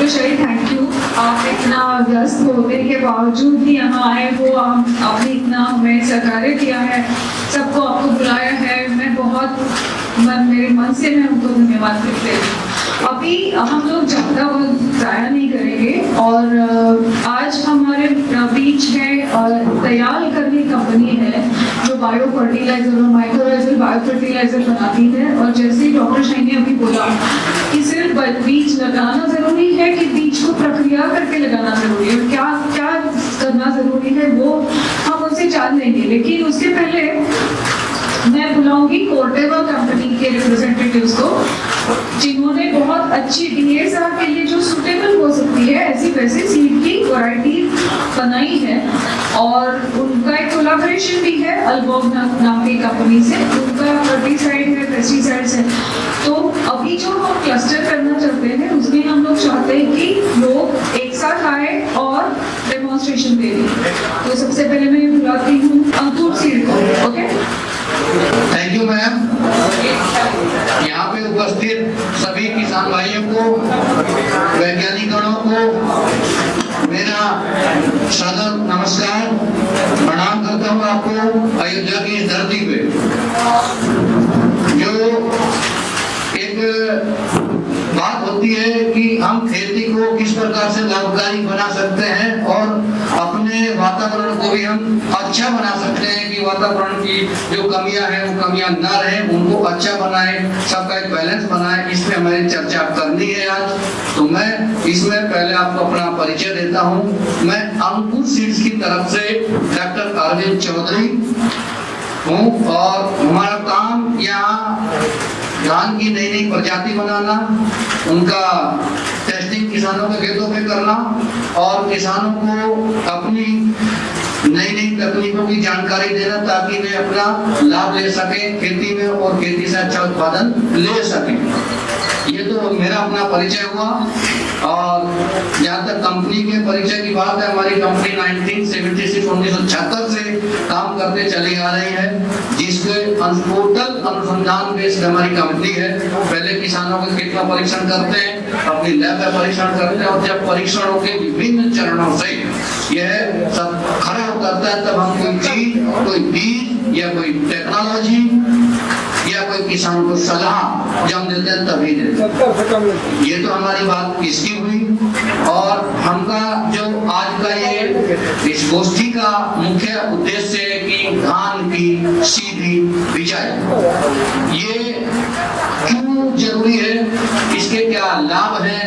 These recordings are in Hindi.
शाही थैंक यू, आप इतना व्यस्त होने के बावजूद भी यहाँ आए हो, आपने इतना हमें सहकार्य किया है, सबको आपको बुलाया है, मैं बहुत मेरे मन से मैं उनको धन्यवाद देती हूँ। अभी हम लोग ज़्यादा वक्त ज़ाया नहीं करेंगे और आज हमारे बीच है दयाल करनी कंपनी है जो बायो फर्टिलाइजर और माइक्रोराइजल बायो फर्टिलाइजर बनाती है। और जैसे ही डॉक्टर शाही ने अभी बोला कि सिर्फ बीज लगाना ज़रूरी है कि बीज को प्रक्रिया करके लगाना ज़रूरी है, क्या क्या करना ज़रूरी है वो हम उनसे जान लेंगे। लेकिन उसके पहले मैं बुलाऊंगी कोर्टेवा कंपनी के रिप्रेजेंटेटिव्स को जिन्होंने बहुत अच्छी डीएसआर के लिए जो सुटेबल हो सकती है ऐसी वैसी सीड की वैरायटी बनाई है और उनका एक कोलैबोरेशन भी है अल्बोग नाम की कंपनी से, उनका फर्टिसाइड है, पेस्टिसाइड्स है। तो अभी जो हम क्लस्टर करना चाहते हैं उसमें हम लोग चाहते हैं कि लोग एक साथ आए और डेमोन्स्ट्रेशन दे दें। तो सबसे पहले मैं बुलाती हूँ अंकुर सीड को। Okay, thank you ma'am. यहाँ पे उपस्थित सभी किसान भाइयों को, वैज्ञानिकों को मेरा सादर नमस्कार, प्रणाम करता हूँ आपको अयोध्या की इस धरती पे जो एक बात होती है कि हम खेती को किस प्रकार से लाभकारी बना सकते हैं और अपने वातावरण को भी हम अच्छा बना सकते हैं कि वातावरण की जो कमियां हैं वो कमियां ना रहे, उनको अच्छा बनाए, सबका एक बैलेंस बनाए। इसमें हमारी चर्चा करनी है आज। तो मैं इसमें पहले आपको अपना परिचय देता हूँ। मैं अंकुर सीड्स की तरफ से डॉक्टर अरविंद चौधरी हूँ और हमारा काम यहाँ धान की नई नई प्रजाति बनाना, उनका टेस्टिंग किसानों के खेतों में करना और किसानों को अपनी नई नई तकनीकों की जानकारी देना ताकि वे अपना लाभ ले सकें खेती में और खेती से अच्छा उत्पादन ले सकें। ये तो मेरा अपना परिचय हुआ। और जहाँ तक कंपनी के परिचय की बात है, हमारी कंपनी 1976 से काम करते चली आ रही है, जिसके टोटल अनुसंधान बेस्ड हमारी कंपनी है। पहले किसानों के खेत का परीक्षण करते हैं, अपनी लैब में परीक्षण करते हैं और जब परीक्षणों के विभिन्न चरणों से यह सब खरा उतरता है तब हम कोई चीज, कोई बीज या कोई टेक्नोलॉजी या कोई किसान को सलाह जब देते हैं तभी देते हैं। ये तो हमारी बात इसकी हुई। और हमका जो आज का ये इस गोष्ठी का मुख्य उद्देश्य है कि धान की सीधी बिजाई ये क्यों जरूरी है, इसके क्या लाभ हैं,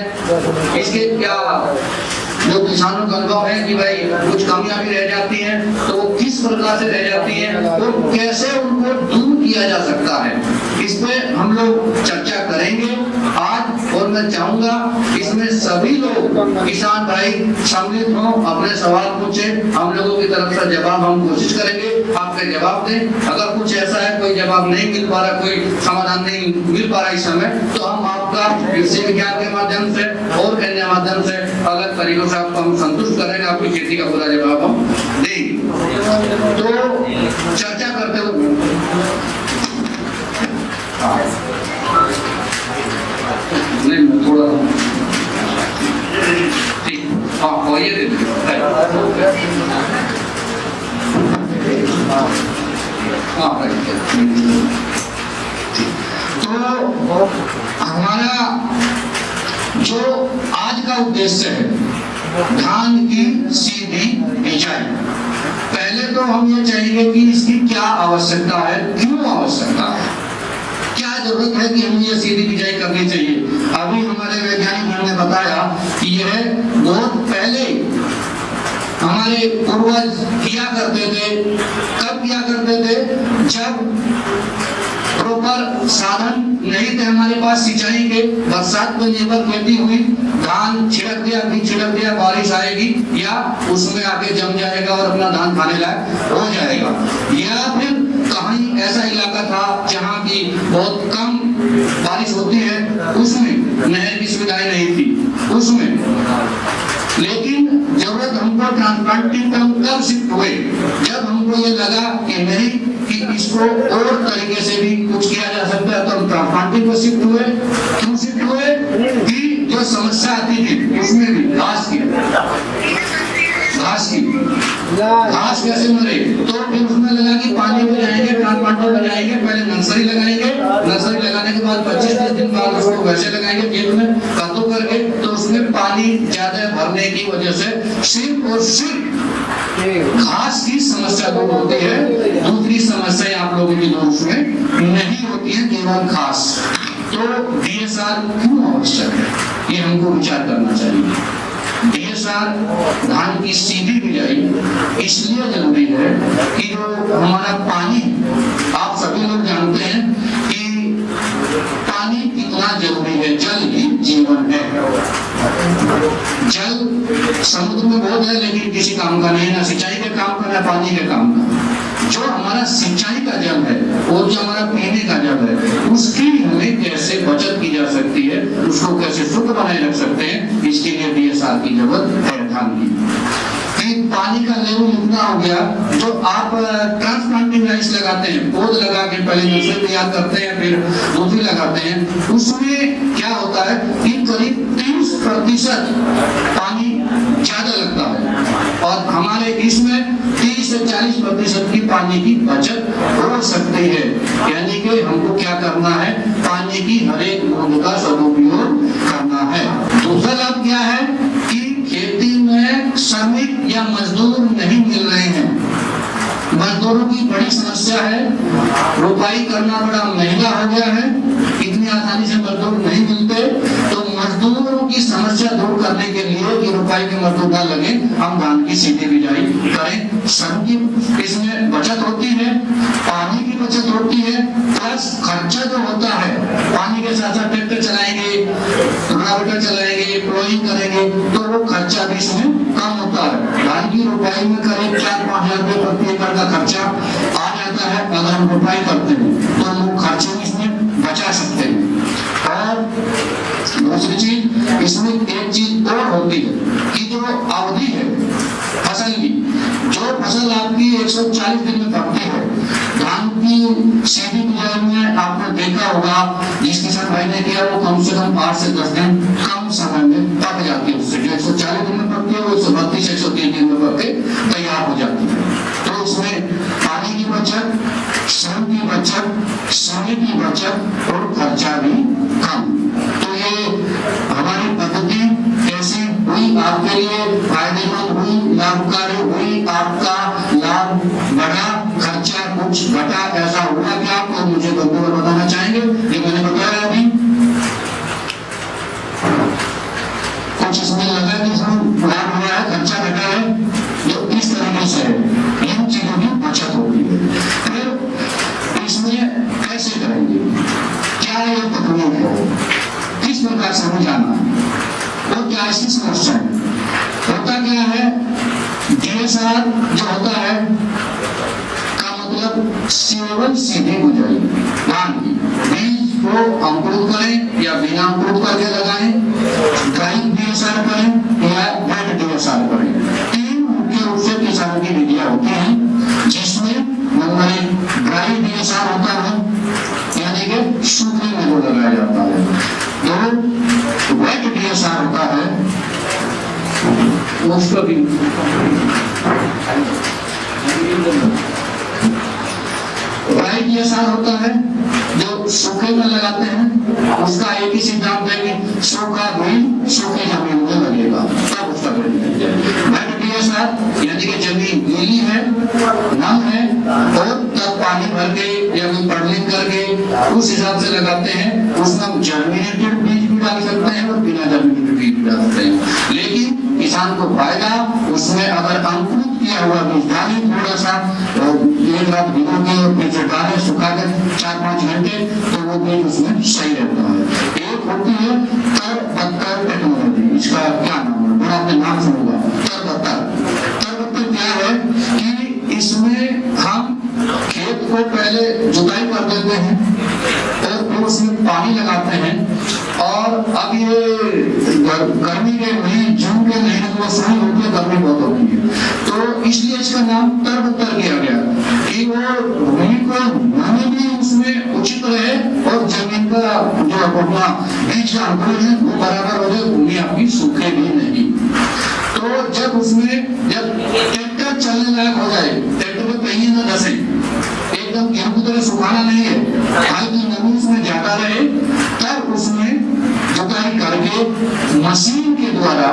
इसके क्या जो किसानों का अनुभव है कि भाई कुछ कमियां भी रह जाती हैं तो वो किस प्रकार से रह जाती हैं और कैसे उनको दूर किया जा सकता है, इस पे हम लोग चर्चा करेंगे आज। और मैं चाहूंगा इसमें सभी लोग किसान भाई सम्मिलित हों, अपने सवाल पूछे, हम लोगों की तरफ से जवाब हम कोशिश करेंगे आपके जवाब दें। अगर कुछ ऐसा है कोई जवाब नहीं मिल पा रहा, कोई समाधान नहीं मिल पा रहा इस समय, तो हम आपका कृषि विज्ञान के माध्यम से और अन्य माध्यम से अलग तरीकों से आपको हम संतुष्ट करेंगे, आपकी खेती का पूरा जवाब हम देंगे। तो चर्चा करते हुए नहीं थोड़ा ठीक, हाँ ये दे तो हमारा जो आज का उद्देश्य है धान की सीधी बिजाई, पहले तो हम ये चाहिए कि इसकी क्या आवश्यकता है, क्यों आवश्यकता है, क्या जरूरत है कि हमें ये सीधी बिजाई करनी चाहिए। अभी हमारे वैज्ञानिकों ने बताया कि यह बहुत पहले हमारे पूर्वज किया करते थे। कब किया करते थे? जब प्रॉपर साधन नहीं थे हमारे पास सिंचाई के, बरसात पर निर्भर खेती हुई, धान छिड़क दिया, बीज छिड़क दिया, बारिश आएगी या उसमें आके जम जाएगा और अपना धान खाने लायक हो जाएगा। या फिर कहीं ऐसा इलाका था जहाँ की बहुत कम बारिश होती है, उसमें नहर की सुविधाएं नहीं थी उसमें। लेकिन जरूरत हमको ट्रांसप्लांटिंग कब शिफ्ट हुए, जब हमको ये लगा कि नहीं कि इसको और तरीके से भी कुछ किया जा सकता है, तो हम ट्रांसप्लांटिंग पर शिफ्ट हुए। क्यों शिफ्ट हुए? कि जो समस्या आती थी उसमें घास कैसे मरे? तो फिर उसमें लगा कि पानी में जाएंगे, ट्रांसप्लांटर में जाएंगे, पहले नर्सरी लगाएंगे, नर्सरी लगाने के बाद 25 दिन बाद उसको वैसे लगाएंगे खेत में कद्दू करके, तो उसमें पानी ज्यादा भरने की वजह से सिर्फ और सिर्फ घास की समस्या दूर होती है, दूसरी समस्या आप लोगों की दूर उसमें नहीं होती है, केवल घास। तो DSR क्यों आवश्यक है, ये हमको विचार करना चाहिए। DSR धान की सीधी बिजाई इसलिए जरूरी है कि जो हमारा पानी, आप सभी लोग जानते हैं कि पानी कितना जरूरी है, जल ही जीवन है। जल समुद्र में बहुत है लेकिन किसी काम का नहीं है, ना सिंचाई के काम का ना पानी के काम का। जो हमारा सिंचाई का जल है और जो हमारा पीने का जल है, उसकी हमें कैसे बचत की जा सकती है, उसको कैसे शुद्ध बनाए रख सकते हैं, इसके लिए DSR की जरूरत है धान की। पानी का लेवल इतना हो गया, जो आप ट्रांसप्लांटिंग राइस लगाते हैं, पौध लगा के पहले नर्सरी तैयार करते हैं, फिर दूसरी लगाते हैं, उसमें क्या होता है कि करीब 30% पानी ज्यादा लगता है, और हमारे इसमें 30 से 40% की पानी की बचत हो सकती है। यानी कि हमको क्या करना है, पानी की हर एक बूंद का सदुपयोग करना है। दूसरा लाभ क्या है कि खेती में श्रमिक या मजदूर नहीं मिल रहे हैं। मजदूरों की बड़ी समस्या है, रोपाई करना बड़ा महंगा हो गया है, इतनी आसानी से मजदूर नहीं मिलते। तो मजदूरों की समस्या दूर करने के लिए कि रोपाई के मजदूर ना लगे, हम धान की सीधी बिजाई करें। श्रम की इसमें बचत होती है, पानी की बचत होती है, प्लस खर्चा जो होता है, पानी के साथ साथ ट्रैक्टर चलाएंगे, रोटावेटर चलाएंगे, प्लोइंग करेंगे, तो वो खर्चा भी इसमें कम होता है। धान की रोपाई में करीब 4-5 हजार रुपए प्रति एकड़ का खर्चा आ जाता है। अगर हम रोपाई करते हैं तो हम खर्चे इसमें बचा सकते हैं। और दूसरी चीज, इसमें एक चीज और होती है कि जो अवधि है फसल की, जो फसल आपकी 140 दिन में पकती है, धान की सीधी बिजाई में आपने देखा होगा, जिस किसान भाई ने किया वो कम से कम 8 से 10 दिन कम समय में पक जाती है। उससे जो 140 दिन में पकती है वो 132-130 दिन में पक के तैयार हो जाती है। तो उसमें पानी की बचत, श्रम की बचत, समय की बचत और खर्चा भी कम। तो ये हमारी पद्धति कैसी हुई, आपके लिए फायदेमंद हुई, लाभकारी हुई, आपका लाभ बढ़ा, खर्चा कुछ घटा, ऐसा हुआ क्या आपको मुझे बंधु बताना चाहेंगे? ये मैंने बताया अभी, कुछ इसमें लगा कि इसमें लाभ हुआ है, खर्चा घटा है, जो इस तरीके से इन चीजों की बचत होती है। फिर इसमें कैसे करेंगे, क्या ये तकनीक है, किस प्रकार से हमें जाना है, और क्या ऐसी समस्या है? होता क्या है, DSR जो होता है का मतलब सेवन सीधी बुझाई, धान की बीज को अंकुरित करें या बिना अंकुरित करके लगाएं, ड्राइंग DSR करें या वेट DSR करें। 3 मुख्य रूप से किसान की विधियां होती हैं, जिसमें नंबर 1 ड्राई DSR होता है, यानी कि सूखे में वो लगाया जाता है। 2 वेट DSR होता है, उसका भी ड्राई DSR होता है जो सूखे में लगाते हैं, उसका एक ही सिद्धांत है कि सूखा भी सूखी जमीन में लगेगा, तब उसका वेट DSR यानी कि जमीन गीली है, नम है, और तब पानी भर के या पड़लिंग करके उस हिसाब से लगाते हैं। उसमें हम जर्मिनेटेड बीज भी डाल सकते हैं और बिना जर्मिनेटेड बीज भी डाल सकते हैं, लेकिन किसान को फायदा उसमें अगर अंकुरित किया हुआ बीज डालें, थोड़ा सा 1 रात भिगो के और फिर से डालें, सुखा कर 4-5 घंटे, तो वो बीज उसमें सही रहता है। एक होती है तरबत्तर टेक्नोलॉजी, इसका क्या नाम है, बड़ा आपने नाम सुना, तरबत्तर क्या है कि इसमें हम खेत को पहले जुताई कर देते हैं और फिर उसमें पानी लगाते हैं, और अब ये गर्मी के महीने, जून के महीने में शुरू होती है, गर्मी बहुत होती है, तो इसलिए इसका नाम तरबत्तर किया गया कि वो भूमि को नमी भी उसमें उचित रहे और जमीन का जो अपना बीज का अंकुरण है वो बराबर हो जाए, भूमि आपकी सूखे भी नहीं। तो जब उसमें जब ट्रैक्टर चलने लायक हो जाए, ट्रैक्टर में पहिए न धसे, एकदम गेहूं की तरह सुखाना नहीं है, हल्की नमी उसमें ज्यादा रहे, तब उसमें जुताई करके मशीन के द्वारा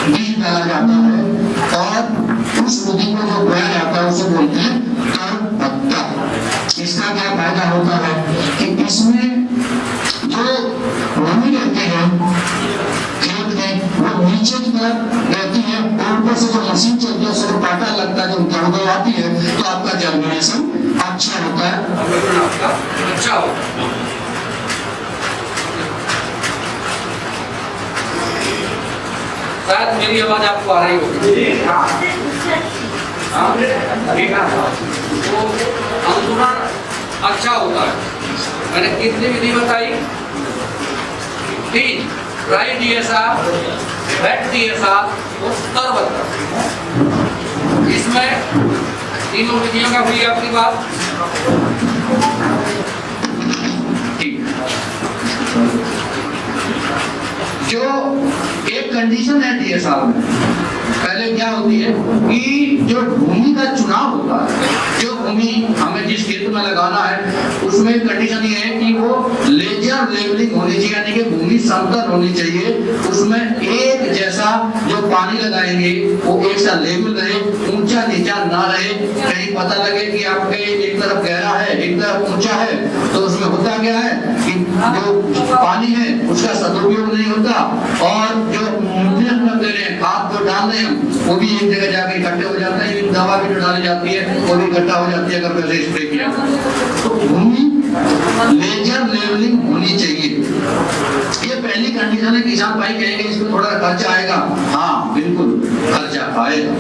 बीज डाला जाता है और उस विधि को जो बोया जाता है उसे बोलते हैं कर भत्ता। इसका क्या फायदा होता है कि इसमें जो भूमि रहती है खेत में वो नीचे की तरफ रहती है और ऊपर से जो मशीन चलती है उसको पाटा लगता है, जब दौड़ आती है तो आपका जर्मिनेशन अच्छा होता है, अच्छा होता है। शायद मेरी आवाज आपको आ रही होगी। तो अंकुरण अच्छा होता है। मैंने कितनी विधि बताई? 3, ड्राई DSR, वेट DSR और स्तर भत्ता। इसमें तीनों विधियों का हुई आपकी बात। जो एक कंडीशन है DSR में, पहले क्या होती है कि जो भूमि का चुनाव होता है, जो भूमि हमें जिस खेत में लगाना है उसमें कंडीशन ये है कि वो लेजर लेवलिंग होनी चाहिए, यानी कि भूमि समतल होनी चाहिए। उसमें एक जैसा जो पानी लगाएंगे वो एक सा लेवल रहे, ऊंचा नीचा ना रहे। कहीं पता लगे कि आपके एक तरफ गहरा है एक तरफ ऊंचा है, तो उसमें होता क्या है कि जो पानी है उसका सदुपयोग नहीं होता और जो दे रहे हैं खाद जो डाल रहे हैं वो भी एक जगह जाके इकट्ठे हो जाते हैं। दवा भी जो डाली जाती है वो भी इकट्ठा हो जाती है अगर पहले स्प्रे किया। तो भूमि लेजर लेवलिंग होनी चाहिए, ये पहली कंडीशन है। किसान भाई कहेंगे इसमें थोड़ा खर्चा आएगा, हाँ बिल्कुल खर्चा आएगा,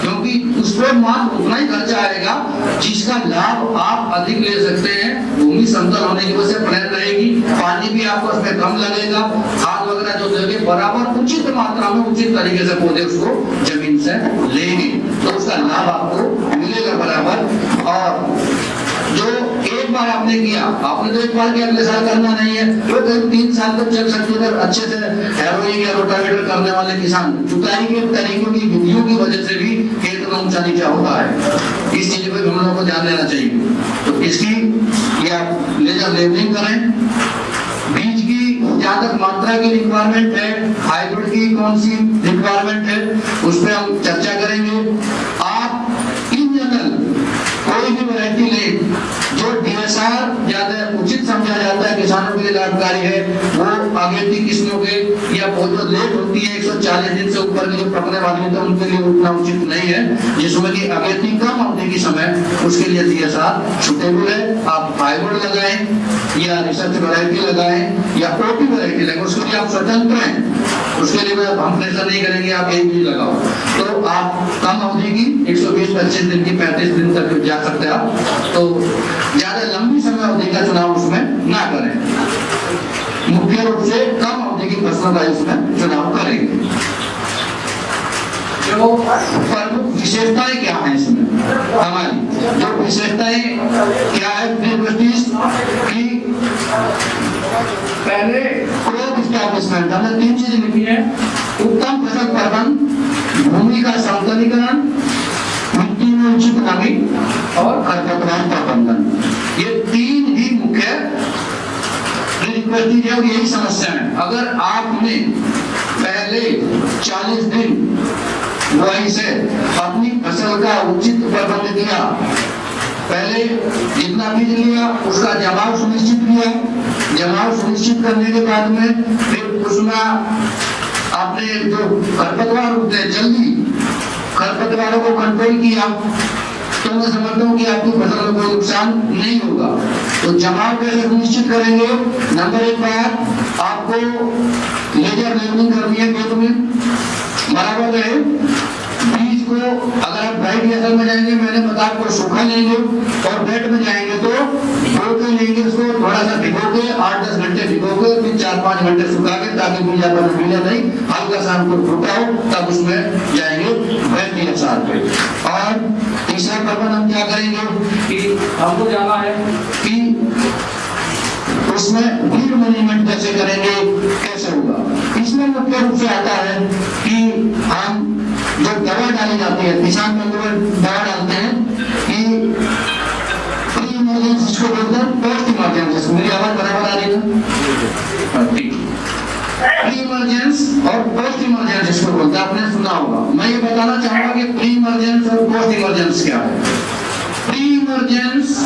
क्योंकि उस पर मात्र उतना ही खर्चा आएगा जिसका लाभ आप अधिक ले सकते हैं। भूमि समतल होने की वजह से प्लेन रहेगी, पानी भी आपको उसमें कम लगेगा, खाद वगैरह जो देंगे बराबर उचित मात्रा में उचित तरीके से पौधे उसको जमीन से लेंगे, तो उसका लाभ आपको मिलेगा बराबर। और जो एक बार आपने किया, आपने तो एक बार किया, अगले साल करना नहीं है, तो करीब 3 साल तक चल सकते हैं। अच्छे से हैरोइंग या रोटावेटर करने वाले किसान जुताई के तरीकों की विधियों की वजह से भी खेत में ऊंचा नीचा होता है। इस चीज पे हम लोगों को ध्यान देना चाहिए। तो इसकी या लेजर लेवलिंग करें, बीज की जहाँ तक मात्रा की रिक्वायरमेंट है, हाइब्रिड की कौन सी रिक्वायरमेंट है उस पर हम चर्चा करेंगे। आप इन जनरल कोई भी वैरायटी ले जो DSR ज्यादा उचित समझा जाता है, किसानों के लिए लाभकारी है, वो अगेती किस्मों के या बहुत लेट होती है 140 दिन से ऊपर की जो पकने वाली है तो उनके लिए उतना उचित नहीं है। जिसमें कि अगेती कम अवधि की समय उसके लिए DSR सुटेबल है। आप हाइब्रिड लगाएं या रिसर्च वैरायटी लगाएं या OP वैरायटी लगाएं, उसके लिए आप स्वतंत्र हैं, उसके लिए हम प्रेशर नहीं करेंगे आप एक भी लगाओ। तो आप कम अवधि की 120-25 दिन की 35 दिन तक जा सकते हैं आप, तो ज्यादा लंबी समय अवधि का चुनाव उसमें ना करें। मुख्य रूप से कम अवधि की फसलों का इसमें चुनाव करेंगे। जो प्रमुख विशेषताएं क्या है इसमें, हमारी जो विशेषताएं क्या है कि पहले क्रॉप एस्टैब्लिशमेंट हमने 3 चीजें लिखी है। उत्तम फसल प्रबंधन, भूमि का समतलीकरण, मिट्टी में उचित नमी और खरपतवार प्रबंधन, ये 3 ही मुख्य रिक्वेस्ट है और यही समस्या है। अगर आपने पहले 40 दिन बुआई से अपनी फसल का उचित प्रबंध किया, पहले जितना बीज लिया उसका जमाव सुनिश्चित किया, जमाव सुनिश्चित करने के बाद में फिर उसमें आपने जो खरपतवार होते हैं जल्दी खरपतवारों को कंट्रोल किया, तो मैं समझता हूँ कि आपकी फसल में कोई नुकसान नहीं होगा। तो जमाव कैसे सुनिश्चित करेंगे? नंबर 1 बात आपको लेजर लेवलिंग करनी है, खेत में बराबर रहे। बीज को अगर आप ड्राई DSR में जाएंगे, मैंने बताया आपको सूखा लेंगे, और वेट में जाएंगे तो भिगो के लेंगे, उसको थोड़ा सा भिगो के 8-10 घंटे भिगो के फिर 4-5 घंटे सुखा के, ताकि बीज आपका गीला नहीं हल्का सा हमको फूटा हो, तब उसमें जाएंगे वेट DSR पे। और तीसरा प्रबंध हम क्या करेंगे कि हमको जाना है कि उसमें वीड मैनेजमेंट कैसे करेंगे, कैसे होगा। इसमें मुख्य रूप से आता है कि हम जो दवा डाली जाती है, किसान बंधु दवा डालते हैं कि प्री इमरजेंसी जिसको बोलते हैं, पोस्ट इमरजेंसी। मेरी आवाज बराबर आ रही है? प्री इमरजेंस और पोस्ट इमरजेंस इसको बोलते हैं, आपने सुना होगा। मैं ये बताना चाहूंगा कि प्री इमरजेंस और पोस्ट इमरजेंस क्या है। प्री इमरजेंस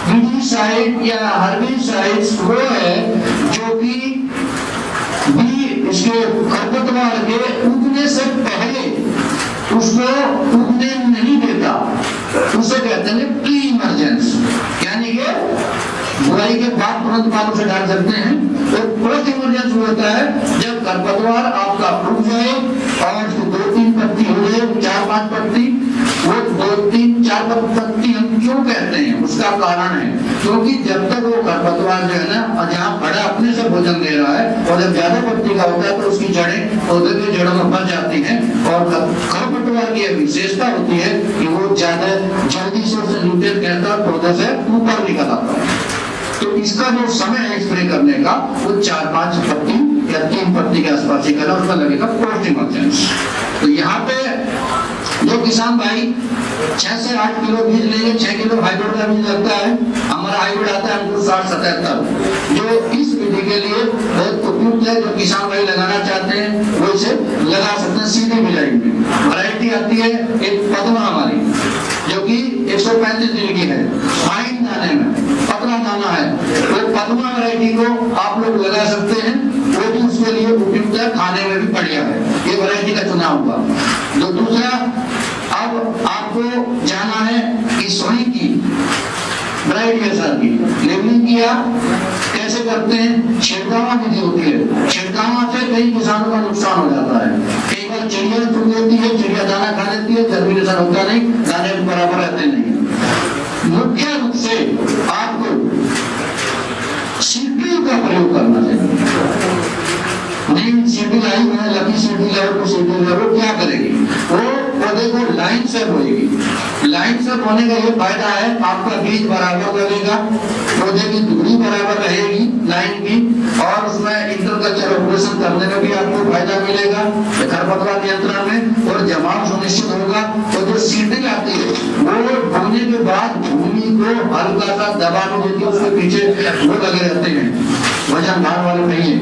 विडिसाइड या हर्बिसाइड्स वो है जो कि इसके खरपतवार के उगने से पहले उसको उगने नहीं देता, उसे कहते हैं प्री इमरजेंस, यानी कि बुराई के बाद तुरंत बाल उसे डाल सकते हैं। तो पोस्ट इमरजेंस होता है जब खरपतवार आपका उग जाए और 2-3 पत्ती हो जाए, 4-5 पत्ती। वो 2-3-4 पत्ती हम क्यों कहते हैं, उसका कारण है क्योंकि जब तक वो खरपतवार जो है ना, जहाँ बड़ा अपने से भोजन दे रहा है और जब ज्यादा पत्ती का होता है तो उसकी जड़ें पौधे की जड़ों में फंस जाती हैं। और खरपतवार की विशेषता होती है कि वो ज्यादा जल्दी से उसे न्यूट्रिएंट कहता है, पौधे से ऊपर निकल आता है। तो इसका जो समय है स्प्रे करने का वो 4-5 पत्ती या 3 पत्ती के आसपास ही करना, उसका लगेगा पोस्ट इमरजेंस। तो यहाँ पे जो किसान भाई 6 से 8 किलो बीज लेंगे, 6 किलो हाइब्रिड का बीज लगता है। हमारा हाइब्रिड आता है अंकुर 60-77, जो इस विधि के लिए बहुत उपयुक्त है। जो किसान भाई लगाना चाहते हैं वो इसे लगा सकते हैं सीधे बिजाई में। वैरायटी आती है एक पद्मा हमारी, जो कि 135 दिन की है, फाइन दाने में, पतला दाना है। तो पद्मा वैरायटी को आप लोग लगा सकते हैं, वो भी उसके लिए उपयुक्त है, खाने में भी बढ़िया है। ये वैरायटी का चुनाव हुआ। जो दूसरा, अब आपको जाना है कि सोई की ब्राइट के साथ की लेबलिंग किया कैसे करते हैं। छिड़कावा विधि होती है, छिड़कावा से कई किसानों का नुकसान हो जाता है। कई बार चिड़िया चुन लेती है, चिड़िया दाना खा लेती है, जर्मिनेशन होता नहीं, दाने बराबर रहते नहीं। मुख्य रूप से आपको सीडड्रिल का प्रयोग करना चाहिए। नहीं सीडी आई है, लकी सीडी लेवल को सीडी लेवल क्या करेगी, वो पौधे को लाइन से बोएगी। लाइन से बोने का ये फायदा है, आपका बीज बराबर लगेगा, पौधे की दूरी बराबर रहेगी लाइन की, और उसमें इंटरकल्चर ऑपरेशन करने में भी आपको फायदा मिलेगा खरपतवार नियंत्रण में, और जमाव सुनिश्चित होगा। तो जो सीडी आती है वो बोने के बाद भूमि को हल्का सा दबा देती है, उसके पीछे वो लगे रहते हैं वजन भार वाले पहिए,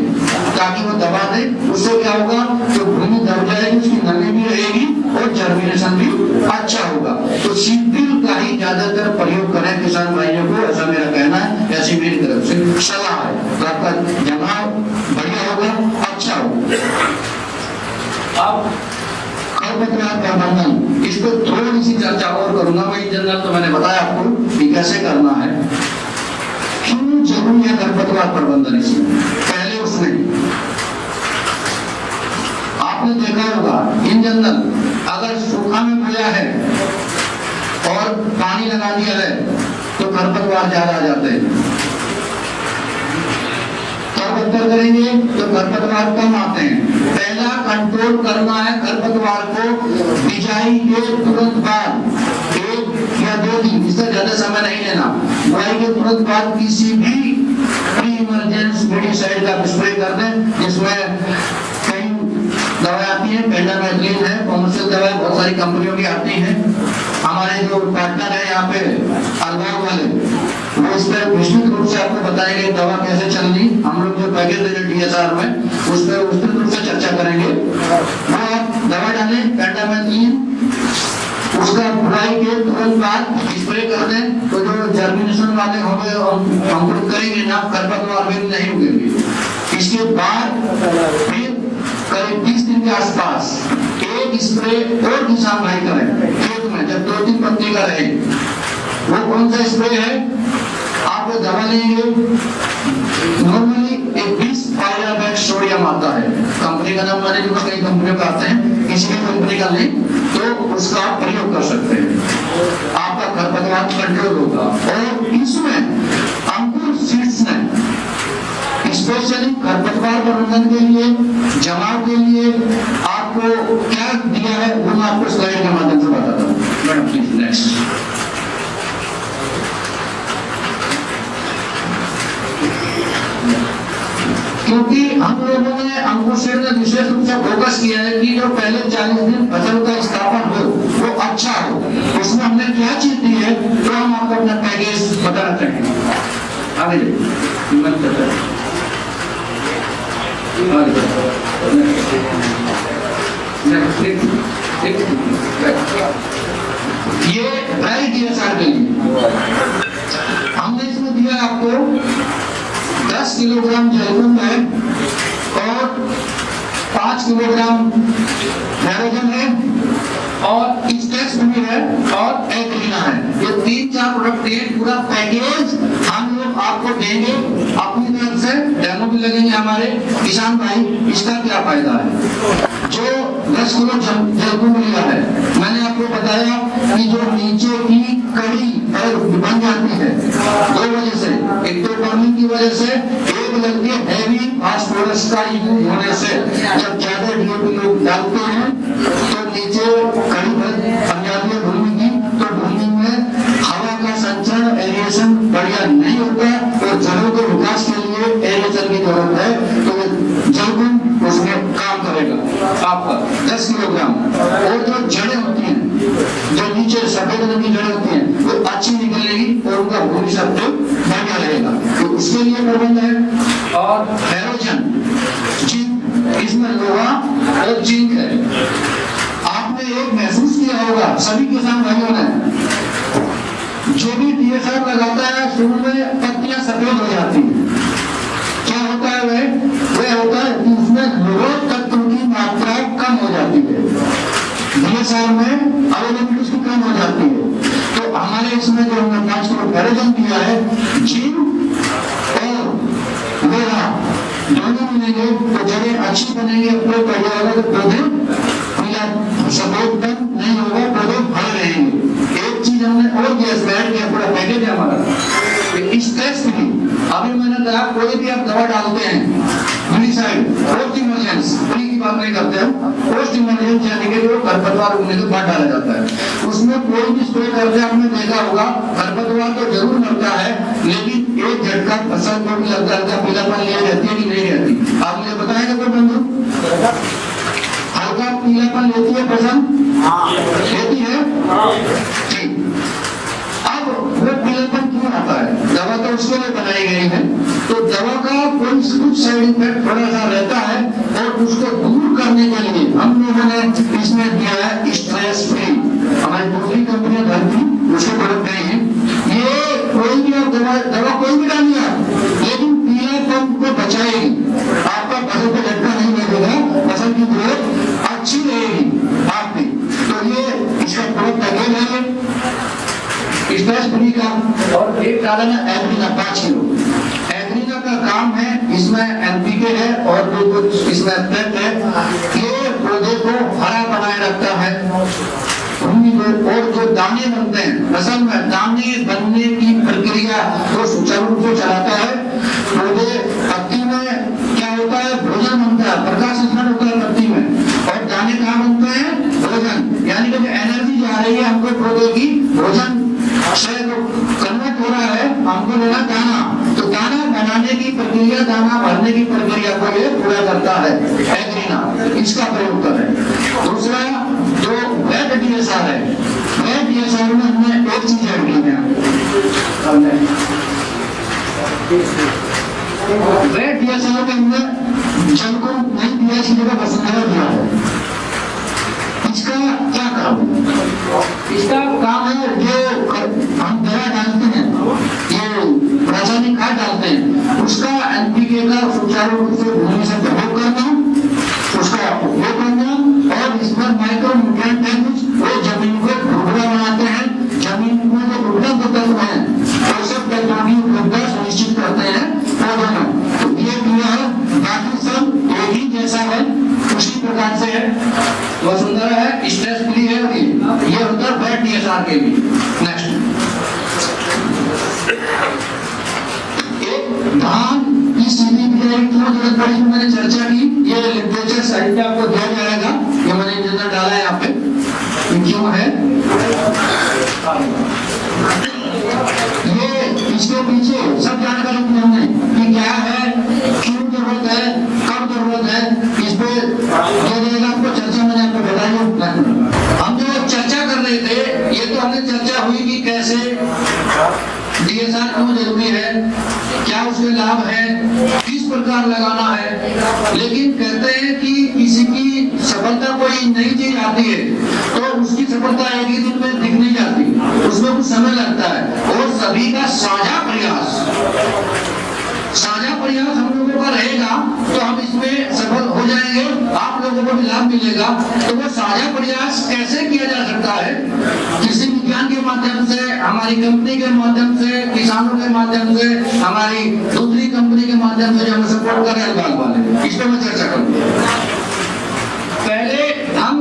ताकि वो दबा दे। उससे क्या होगा, जो भूमि दब जाएगी उसकी नमी भी रहेगी और जर्मिनेशन भी अच्छा होगा। तो सीडड्रिल का ही ज्यादातर प्रयोग करें किसान भाइयों को, ऐसा मेरा कहना है, ऐसी मेरी तरफ से सलाह है। तो आपका जमाव बढ़िया होगा, अच्छा होगा। अब खरपतवार प्रबंधन, इस पर थोड़ी सी चर्चा और करूंगा मैं। जनरल तो मैंने बताया आपको कि कैसे करना है, क्यों जरूरी है खरपतवार प्रबंधन। इसमें पहले उसमें आपने देखा होगा इन जनरल, अगर सूखा में बोया है और पानी लगा दिया है तो खरपतवार ज्यादा आ जाते हैं। खरपतवार करेंगे तो खरपतवार कम आते हैं। पहला कंट्रोल करना है खरपतवार को बिजाई के तुरंत बाद 1 या 2 दिन, इससे ज्यादा समय नहीं लेना। बुआई के तुरंत बाद किसी भी प्री इमरजेंस विडिसाइड का स्प्रे कर दें, जिसमें कई दवाएं आती हैं, पेंडामेथलिन है, कॉमर्शियल दवाएं बहुत सारी कंपनियों की आती हैं। हमारे जो पार्टनर है यहाँ पे अलगाव वाले, वो इस पर विस्तृत रूप से आपको बताएंगे दवा कैसे चलनी। हम लोग जो पैकेज दे रहे DSR में, उस पर विस्तृत रूप से चर्चा करेंगे। वो आप दवा डालें पेंडामेथलिन, उसका बुआई के तुरंत बाद स्प्रे कर दें, तो जो जर्मिनेशन वाले होंगे अंकुरित करेंगे ना, खरपतवार भी नहीं उगेंगे। इसके बाद फिर करीब 20 दिन के आसपास एक स्प्रे और किसान भाई करें खेत में, जब 2-3 पत्ती का रहे। वो कौन सा स्प्रे है, आप वो दवा लेंगे, नॉर्मली एक 20 पायराबैक्ट सोडियम आता है, कंपनी का नाम मैंने जो कई कंपनियों का आते हैं, किसी भी कंपनी का नहीं, तो उसका आप प्रयोग कर सकते हैं, आपका खरपतवार कंट्रोल होगा। और इसमें अंकुर सीड्स ने स्पेशली खरपतवार प्रबंधन के लिए, जमाव के लिए आपको क्या दिया है, वो मैं आपको स्लाइड के माध्यम से बताता हूँ। Madam please next. क्योंकि हम लोगों ने अंकुशेर ने विशेष रूप से फोकस किया है कि जो पहले 40 दिन फसल का स्थापन हो वो अच्छा हो। उसमें हमने क्या चीज दी है तो हम आपको अपना पैकेज बताना चाहेंगे। आगे ये ड्राई DSR के लिए हमने इसमें दिया आपको 10 किलोग्राम जैतून है और 5 किलोग्राम नाइट्रोजन है और स्टेक्स भी है और एग्रीना है। ये 3-4 प्रोडक्ट दिए, पूरा पैकेज हम लोग आपको देंगे। अपनी तरफ से डेमो भी लगेंगे हमारे किसान भाई, इसका क्या फायदा है। जो 10 किलो जैतून लिया है, मैंने आपको बताया कि जो नीचे की कड़ी बन जाती है 2 वजह से, एक तो फार्मिंग की वजह से, एक लगे हैवी फास्फोरस का यूज होने से। जब ज्यादा DAP लोग डालते हैं तो नीचे कड़ी बन जाती है भूमि की, तो भूमि में हवा का संचरण एरिएशन बढ़िया नहीं होता। तो जड़ों के विकास के लिए एरिएशन की जरूरत है, तो जैतून उसमें काम करेगा आपका 10 किलोग्राम। और जो जड़ें होती हैं, जो नीचे सफेद रंग की जड़ें होती हैं, वो अच्छी निकलेगी और उनका भूमि शब्द बढ़िया रहेगा, तो उसके लिए प्रबंध है। और हैरोजन जिंक, इसमें लोहा और जिंक है। आपने एक महसूस किया होगा सभी किसान भाइयों ने, जो भी DSR लगाता है शुरू में पत्तियां सफेद हो जाती हैं। क्या होता है वह होता है कि उसमें लोह तत्व की मात्रा कम हो जाती है, DSR में अवेलेबिलिटी उसकी कम हो जाती है। तो हमारे इसमें जो हमने 5 किलो हैरोजन दिया है, जिंक और लोहा दोनों मिलेंगे तो जड़ें अच्छी बनेंगे, अपने बढ़िया होगा, तो पौधे सपोर्ट नहीं होगा, पौधे भर रहेंगे। एक चीज हमने और किया, पूरा पैकेज है हमारा इस टेस्ट की। अभी मैंने कहा कोई भी आप दवा डालते हैं मिलीसाइड, पोस्ट इमरजेंसी फ्री की बात नहीं करते हम, पोस्ट इमरजेंसी यानी कि जो खरपतवार उगने के बाद डाला जाता है। उसमें कोई भी स्प्रे करते आपने देखा होगा, खरपतवार तो जरूर मरता है, लेकिन एक झटका फसल को भी लगता है, पीलापन ले रहती है कि नहीं रहती। आप मुझे बताएंगे कोई बंधु, हल्का पीलापन लेती है फसल? लेती है। ठीक, अब वो पीलापन क्यों आता है? दवा तो उसके लिए बनाई गई है, तो दवा का कोई कुछ साइड इफेक्ट थोड़ा सा रहता है, और उसको दूर करने के लिए हम लोगों ने इसमें दिया है स्ट्रेस फ्री। हमारी दूसरी कंपनियां धरती उसको प्रोडक्ट नहीं है। ये कोई भी आप दवा कोई भी डालिए, लेकिन पीलापन को बचाएगी, आपका फसल को झटका नहीं लगेगा, फसल की ग्रोथ अच्छी रहेगी आपकी। तो ये इसका प्रोडक्ट पैकेज है स्ट्रेस फ्री का। और एक डालना एग्रीना 5 किलो। एग्रीना का काम है, इसमें NPK है और जो कुछ इसमें पेट है, ये पौधे को हरा बनाए रखता है भूमि को। और जो दाने बनते हैं फसल में, दाने बनने की प्रक्रिया को सुचारू रूप से चलाता है। पौधे पत्ती में क्या होता है, भोजन बनता है, प्रकाश स्नान होता है पत्ती में, और दाने कहाँ बनते हैं, भोजन। यानी कि जो एनर्जी जा रही है हमको पौधे की, भोजन से कन्वर्ट हो रहा है, हमको लेना दाना, तो दाना बनाने की प्रक्रिया, दाना भरने की प्रक्रिया को ये पूरा करता है एग्रीना, इसका प्रयोग कर रहे हैं। दूसरा जो वेट DSR है, वेट DSR में हमने एक चीज ऐड की है, वेट DSR में हमने जल को नहीं दिया, इसकी जगह वसुंधरा दिया है। इसका क्या काम है? इसका काम है जो हम दवा डालते हैं, ये रासायनिक खाद डालते हैं, उसका NPK का सुचारू रूप से भूमि से प्रयोग करना, उसका उपयोग करना, और इस पर माइक्रो न्यूट्रिएंट है कुछ, वो जमीन को भुरभुरा बनाते हैं, जमीन में जो भुरभुरा तत्व है पोषक तत्वों की उपलब्धता सुनिश्चित करते हैं पौधों में। तो ये क्रिया है, बाकी सब एक ही जैसा है, उसी प्रकार से है। वसुंधरा है, स्ट्रेस फ्री है, ये होता है वेट DSR के लिए। नेक्स्ट, एक धान की सीधी बिजाई क्यों जरूरत पड़ी, मैंने चर्चा की, ये लिटरेचर साइड पे आपको दिया जाएगा, ये मैंने इंजीनियर डाला है यहाँ पे, क्यों है ये, इसके पीछे सब जानकारी दी हमने कि क्या है, क्यों जरूरत है, प्रकार लगाना है। लेकिन कहते हैं कि किसी की सफलता कोई नई चीज आती है तो उसकी सफलता एक ही दिन में दिख नहीं जाती, उसमें कुछ समय लगता है। और सभी का साझा प्रयास हम लोगों का रहेगा तो हम इसमें सफल हो जाएंगे, आप लोगों को भी लाभ मिलेगा। तो वो साझा प्रयास कैसे किया जा सकता है? कृषि विज्ञान के माध्यम से, हमारी कंपनी के माध्यम से, किसानों के माध्यम से, हमारी दूसरी कंपनी के माध्यम से जो हमें सपोर्ट कर रहे हैं बाल वाले, इस पर मैं चर्चा करूंगा। पहले हम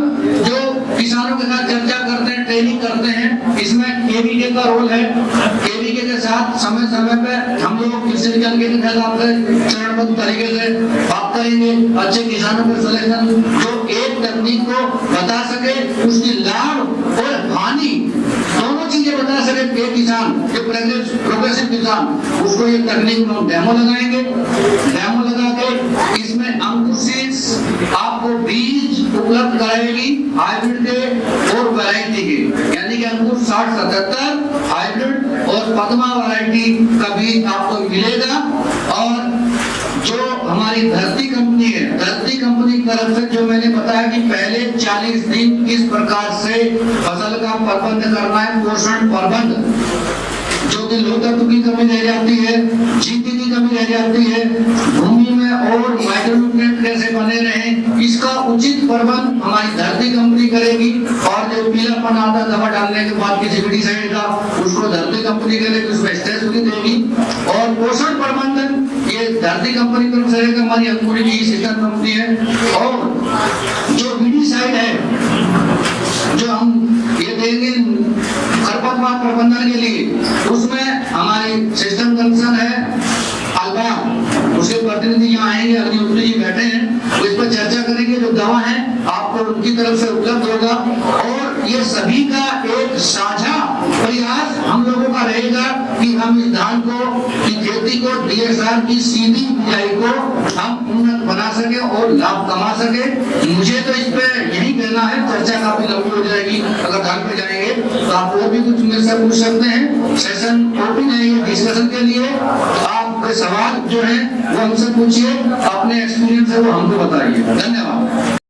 जो किसानों के साथ चर्चा करते हैं, ट्रेनिंग करते हैं, इसमें केवीके का रोल है। केवीके के साथ समय समय पे हम लोग कृषि विज्ञान के तहत आपसे चरणबद्ध तरीके से बात करेंगे। अच्छे किसानों के सलेक्शन जो एक तकनीक को बता सके, उसकी लाभ और हानि दोनों चीजें बता सके। एक किसान जो प्रोग्रेसिव किसान, उसको ये तकनीक में डेमो लगाएंगे। डेमो लगा के इसमें अंकुशित आपको बीज उपलब्ध कराएगी हाइब्रिड के और वैरायटी के, यानी कि अंकुर 60-77 हाइब्रिड और पद्मा वैरायटी का बीज आपको मिलेगा। और जो हमारी धरती कंपनी है, धरती कंपनी की तरफ से जो मैंने बताया कि पहले 40 दिन किस प्रकार से फसल का प्रबंध करना है, पोषण प्रबंध, जो कि लोह तत्व की कमी रह जाती है, जीती की कमी रह जाती है, भूमि में और माइक्रोन्यूट्रिएंट कैसे बने रहे, इसका उचित प्रबंध हमारी धरती कंपनी करेगी। और जो पीलापन आता है दवा डालने के बाद किसी भी साइड का, उसको धरती कंपनी करेगी, उसमें स्ट्रेस भी देगी। और पोषण प्रबंधन ये धरती कंपनी की तरफ से रहेगा, हमारी अंकुरी की सिस्टम कंपनी है। और जो बीडी साइड है जो हम ये देंगे खरपतवार प्रबंधन के लिए, उसमें हमारी सिस्टम कंसर्न है अल्बा, उसके प्रतिनिधि यहाँ आएंगे, अग्निहोत्री जी बैठे हैं, वो इस पर चर्चा करेंगे। जो दवा है आपको उनकी तरफ से उपलब्ध होगा। और ये सभी का एक साझा प्रयास हम लोगों का रहेगा कि हम इस धान को, की खेती को, DSR की सीधी बिजाई को हम उन्नत बना सके और लाभ कमा सके। मुझे तो इस पे यही कहना है, चर्चा काफी लंबी हो जाएगी, अगर धान पे जाएंगे तो आप और भी कुछ मेरे से पूछ सकते हैं। सेशन ओपन है ये डिस्कशन के लिए, आपके सवाल जो है वो हमसे पूछिए, अपने एक्सपीरियंस है वो हमको बताइए। धन्यवाद।